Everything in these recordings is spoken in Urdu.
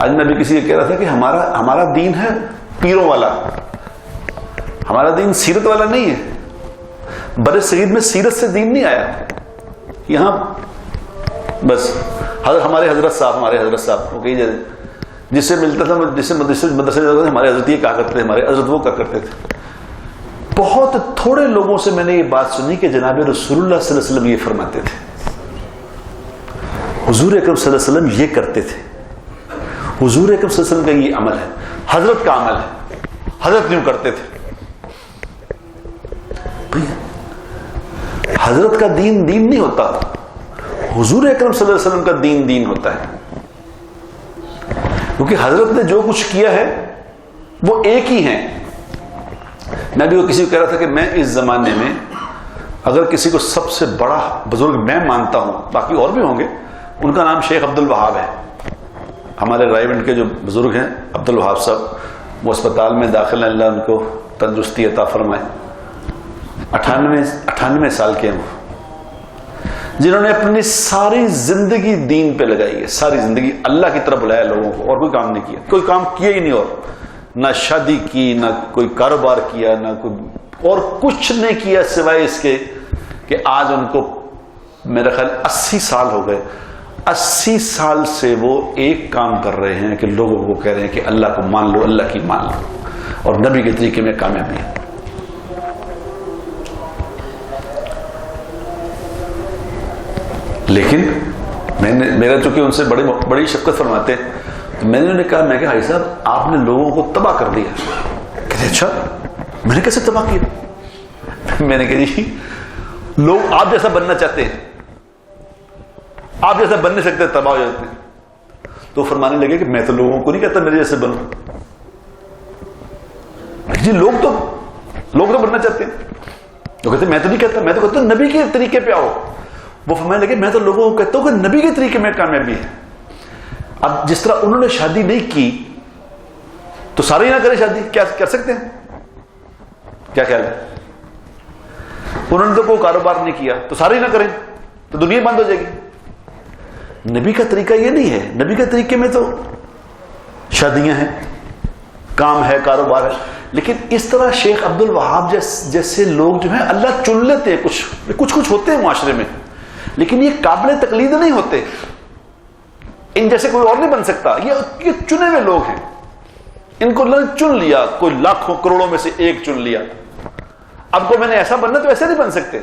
آج نبی کسی کو کہہ رہا تھا کہ ہمارا دین ہے پیروں والا، ہمارا دین سیرت والا نہیں ہے. بر صغیر میں سیرت سے دین نہیں آیا. یہاں بس ہمارے حضرت صاحب وہ کہی جائے جس سے ملتا تھا، جس سے مدرسے جاتا تھا، ہمارے حضرت یہ کہا کرتے تھے، ہمارے حضرت وہ کہا کرتے تھے. بہت تھوڑے لوگوں سے میں نے یہ بات سنی کہ جناب رسول اللہ صلی اللہ علیہ وسلم یہ فرماتے تھے، حضور اکرم صلی اللہ علیہ وسلم یہ کرتے تھے، حضور اکرم صلی اللہ علیہ وسلم کا یہ عمل ہے، حضرت کا عمل ہے، حضرت یوں کرتے تھے. حضرت کا دین نہیں ہوتا، حضور اکرم صلی اللہ علیہ وسلم کا دین ہوتا ہے. کیونکہ حضرت نے جو کچھ کیا ہے وہ ایک ہی ہیں. میں بھی وہ کسی کو کہہ رہا تھا کہ میں اس زمانے میں اگر کسی کو سب سے بڑا بزرگ میں مانتا ہوں، باقی اور بھی ہوں گے، ان کا نام شیخ عبد الوہاب ہے. ہمارے رائیونڈ کے جو بزرگ ہیں عبد الوہاب صاحب، وہ اسپتال میں داخل ہیں، اللہ ان کو تندرستی عطا فرمائے. 98 سال کے ہیں وہ، جنہوں نے اپنی ساری زندگی دین پہ لگائی ہے، ساری زندگی اللہ کی طرف بلایا لوگوں کو، اور کوئی کام نہیں کیا، کوئی کام کیا ہی نہیں، اور نہ شادی کی، نہ کوئی کاروبار کیا، نہ کوئی اور کچھ نہیں کیا سوائے اس کے کہ آج ان کو میرا خیال 80 سال ہو گئے. 80 سال سے وہ ایک کام کر رہے ہیں کہ لوگوں کو کہہ رہے ہیں کہ اللہ کو مان لو، اللہ کی مان لو، اور نبی کے طریقے میں کامیابی ہے. لیکن میرا چونکہ ان سے بڑی شفقت فرماتے، تو میں نے کہا، میں کہ بھائی صاحب آپ نے لوگوں کو تباہ کر دیا. کہتے اچھا میں نے کیسے تباہ کیا؟ میں نے کہا جی لوگ آپ جیسا بننا چاہتے ہیں، آپ جیسا بن نہیں سکتے، تباہ ہو جاتے ہیں. تو فرمانے لگے کہ میں تو لوگوں کو نہیں کہتا میرے جیسے بنو. جی لوگ تو بننا چاہتے ہیں. تو کہتے میں تو نہیں کہتا، میں تو کہتا ہوں نبی کے طریقے پہ آؤ. وہ فرمانے لگے میں تو لوگوں کو کہتا ہوں کہ نبی کے طریقے میں کامیابی ہے. اب جس طرح انہوں نے شادی نہیں کی تو سارے ہی نہ کریں شادی، کیا کر سکتے ہیں؟ کیا خیال ہے؟ انہوں نے تو کوئی کاروبار نہیں کیا تو سارے ہی نہ کریں تو دنیا بند ہو جائے گی. نبی کا طریقہ یہ نہیں ہے. نبی کے طریقے میں تو شادیاں ہیں، کام ہے، کاروبار ہے. لیکن اس طرح شیخ عبد الوہاب جیسے لوگ جو ہیں اللہ چن لیتے ہیں. کچھ ہوتے ہیں معاشرے میں، لیکن یہ قابل تقلید نہیں ہوتے. ان جیسے کوئی اور نہیں بن سکتا. یہ چنے ہوئے لوگ ہیں، ان کو اللہ نے چن لیا. کوئی لاکھوں کروڑوں میں سے ایک چن لیا. اب کو میں نے ایسا بننا تو ایسے نہیں بن سکتے.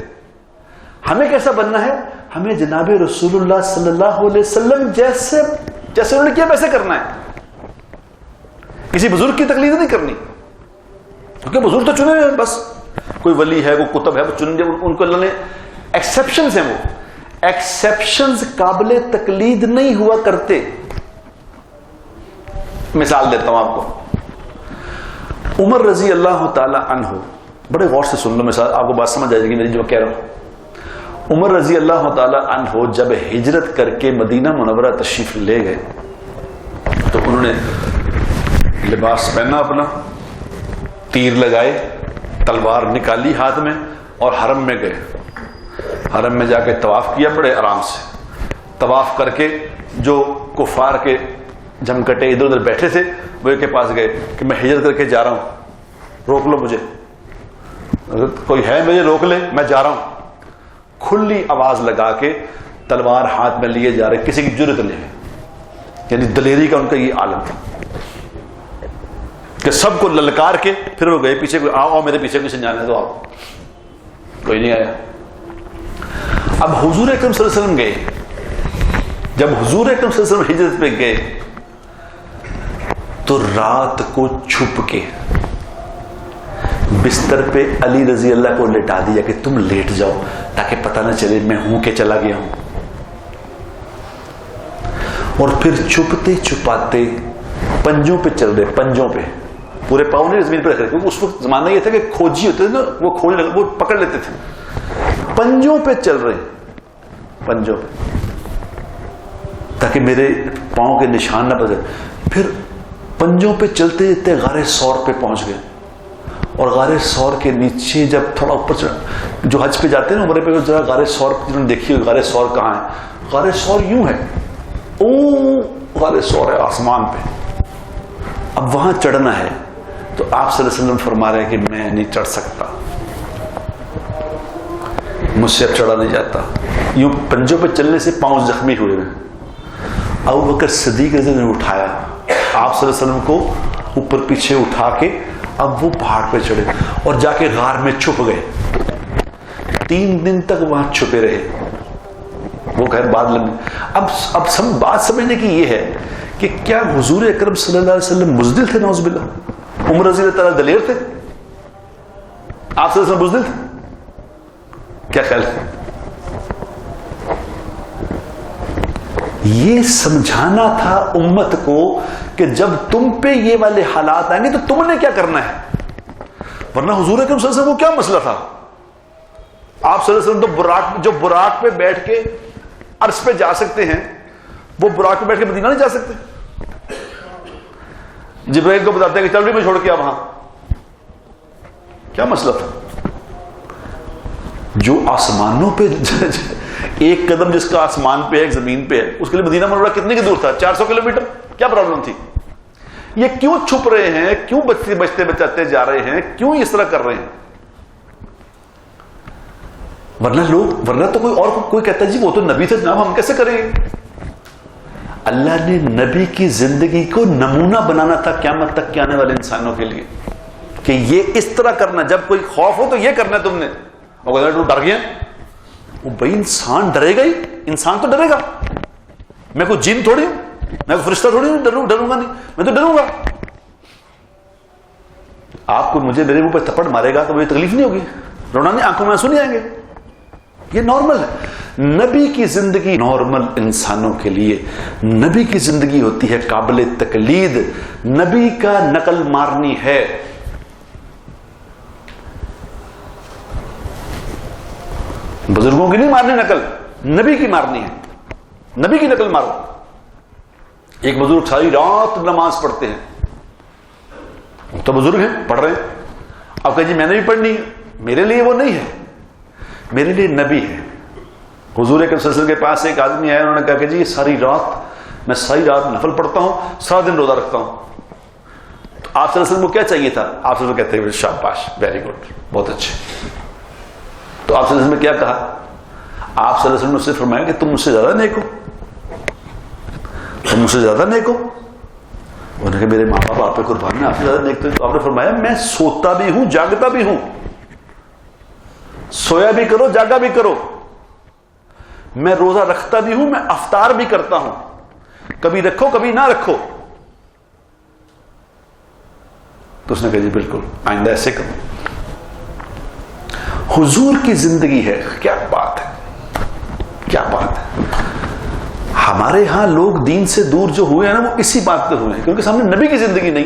ہمیں کیسا بننا ہے؟ ہمیں جناب رسول اللہ صلی اللہ علیہ وسلم جیسے انہوں نے کیا ویسے کرنا ہے. کسی بزرگ کی تقلید نہیں کرنی، کیونکہ بزرگ تو چنے ہوئے. بس کوئی ولی ہے، کوئی کتب ہے، وہ چن ان کو اللہ نے ایکسیپشنز ہیں. وہ ایکسیپشنز قابل تقلید نہیں ہوا کرتے. مثال دیتا ہوں آپ کو. عمر رضی اللہ تعالی عنہ، بڑے غور سے سن لو مثال، آپ کو بات سمجھ آئے گی میری جو کہہ رہا ہوں. عمر رضی اللہ تعالی عنہ جب ہجرت کر کے مدینہ منورہ تشریف لے گئے تو انہوں نے لباس پہنا اپنا، تیر لگائے، تلوار نکالی ہاتھ میں، اور حرم میں گئے. حرم میں جا کے طواف کیا بڑے آرام سے. طواف کر کے جو کفار کے جھمکٹے ادھر ادھر بیٹھے تھے وہ کے پاس گئے کہ میں ہجرت کر کے جا رہا ہوں، روک لو مجھے، کوئی ہے مجھے روک لے، میں جا رہا ہوں. کھلی آواز لگا کے تلوار ہاتھ میں لیے جا رہے، کسی کی جرت نہیں ہے. یعنی دلیری کا ان کا یہ عالم تھا کہ سب کو للکار کے پھر وہ گئے پیچھے. آؤ میرے پیچھے کسی جانے دو. آپ کوئی نہیں آیا. اب حضور اکرم صلی اللہ علیہ وسلم گئے. جب حضور اکرم صلی اللہ علیہ وسلم ہجرت پہ گئے تو رات کو چھپ کے بستر پہ علی رضی اللہ کو لٹا دیا کہ تم لیٹ جاؤ تاکہ پتہ نہ چلے میں ہوں کہ چلا گیا ہوں. اور پھر چھپتے چھپاتے پنجوں پہ چل رہے، پنجوں پہ، پورے پاؤں نہیں زمین پہ رکھ رہے، کیونکہ اس وقت زمانہ یہ تھا کہ کھوجی ہوتے تھے نا، وہ پکڑ لیتے تھے. پنجوں پہ چل رہے، پنجوں پہ، تاکہ میرے پاؤں کے نشان نہ پڑے. پھر پنجوں پہ چلتے چلتے غار ثور پہ پہنچ گئے. اور غار ثور کے نیچے جب تھوڑا اوپر چڑھا، جو حج پہ جاتے ہیں نا عمرے پہ، ذرا غار ثور جنہوں نے دیکھی ہو غار ثور کہاں ہے. غار ثور یوں ہے، غار سور ہے آسمان پہ، اب وہاں چڑھنا ہے تو آپ صلی اللہ علیہ وسلم فرما رہے ہیں کہ میں نہیں چڑھ سکتا، مجھ سے اب چڑھا نہیں جاتا. یوں پنجوں پہ چلنے سے پاؤں زخمی ہوئے ہیں. ابو بکر صدیق رضی اللہ عنہ نے اٹھایا آپ صلی اللہ علیہ وسلم کو، اوپر پیچھے اٹھا کے اب وہ پہاڑ پہ چڑھے اور جا کے غار میں چھپ گئے. 3 دن تک وہاں چھپے رہے. وہ خیر بعد لمبی. اب سب بات سمجھنے کی یہ ہے کہ کیا حضور اکرم صلی اللہ علیہ وسلم بزدل تھے؟ نعوذ باللہ. عمر رضی اللہ تعالیٰ دلیر تھے؟ آپ صلی اللہ علیہ وسلم بزدل تھے؟ کیا خیال ہے؟ یہ سمجھانا تھا امت کو کہ جب تم پہ یہ والے حالات آئیں گے تو تم نے کیا کرنا ہے. ورنہ حضور اکرم صلی اللہ علیہ وسلم کو کیا مسئلہ تھا؟ آپ صلی اللہ علیہ وسلم تو براق پہ بیٹھ کے عرش پہ جا سکتے ہیں، وہ براق پہ بیٹھ کے مدینہ نہیں جا سکتے. جبرائیل کو بتاتے ہیں کہ چل بھی میں چھوڑ کے وہاں، کیا مسئلہ تھا؟ جو آسمانوں پہ ایک قدم جس کا آسمان پہ ہے ایک زمین پہ ہے، اس کے لیے مدینہ منورہ کتنے کی دور تھا؟ 400 کلومیٹر. کیا پرابلم تھی؟ یہ کیوں چھپ رہے ہیں؟ کیوں بچتے بچاتے جا رہے ہیں؟ کیوں اس طرح کر رہے ہیں؟ ورنہ تو کوئی کہتا ہے جی وہ تو نبی تھے جناب، ہم کیسے کریں گے؟ اللہ نے نبی کی زندگی کو نمونہ بنانا تھا قیامت تک کے آنے والے انسانوں کے لیے کہ یہ اس طرح کرنا. جب کوئی خوف ہو تو یہ کرنا ہے تم نے. اور اگر تو ڈر گیا، وہ بھائی انسان ڈرے گا ہی، انسان تو ڈرے گا. میں کوئی جن تھوڑی ہوں، میں کوئی فرشتہ تھوڑی ہوں، ڈروں گا نہیں، میں تو ڈروں گا. آپ کو مجھے میرے منہ پہ تھپڑ مارے گا تو مجھے تکلیف نہیں ہوگی، رونا نہیں، آنکھوں میں آنسو نہیں آئیں گے. یہ نارمل ہے. نبی کی زندگی نارمل انسانوں کے لیے، نبی کی زندگی ہوتی ہے قابل تقلید، نبی کا نقل مارنی ہے. بزرگوں کی نہیں مارنی نقل، نبی کی مارنی ہے. نبی کی نقل مارو. ایک بزرگ ساری رات نماز پڑھتے ہیں، تو بزرگ ہیں پڑھ رہے ہیں. اب کہ جی میں نے بھی پڑھنی ہے، میرے لیے وہ نہیں ہے، میرے لیے نبی ہے. حضور اکرم صلی اللہ علیہ وسلم کے پاس ایک آدمی آیا، انہوں نے کہا کہ جی میں ساری رات نفل پڑھتا ہوں، سارا دن روزہ رکھتا ہوں. تو آپ صلی اللہ علیہ وسلم کو کیا چاہیے تھا؟ آپ صلی اللہ علیہ وسلم کہتے ہیں شاباش، ویری گڈ، بہت اچھے. تو آپ صلی اللہ علیہ وسلم نے کیا کہا؟ آپ صلی اللہ علیہ وسلم نے اس سے فرمایا کہ تم مجھ سے زیادہ نیک ہو، تم مجھ سے زیادہ نیک ہو. انہوں نے کہا میرے ماں باپ آپ پہ قربان ہیں، آپ سے زیادہ نیک. تو آپ نے فرمایا میں سوتا بھی ہوں جاگتا بھی ہوں، سویا بھی کرو جاگا بھی کرو، میں روزہ رکھتا بھی ہوں، میں افطار بھی کرتا ہوں، کبھی رکھو کبھی نہ رکھو. تو اس نے کہا جی بالکل آئندہ ایسے کرو. حضور کی زندگی ہے. کیا بات ہے، کیا بات ہے. ہمارے ہاں لوگ دین سے دور جو ہوئے ہیں نا، وہ اسی بات پہ ہوئے ہیں کیونکہ سامنے نبی کی زندگی نہیں.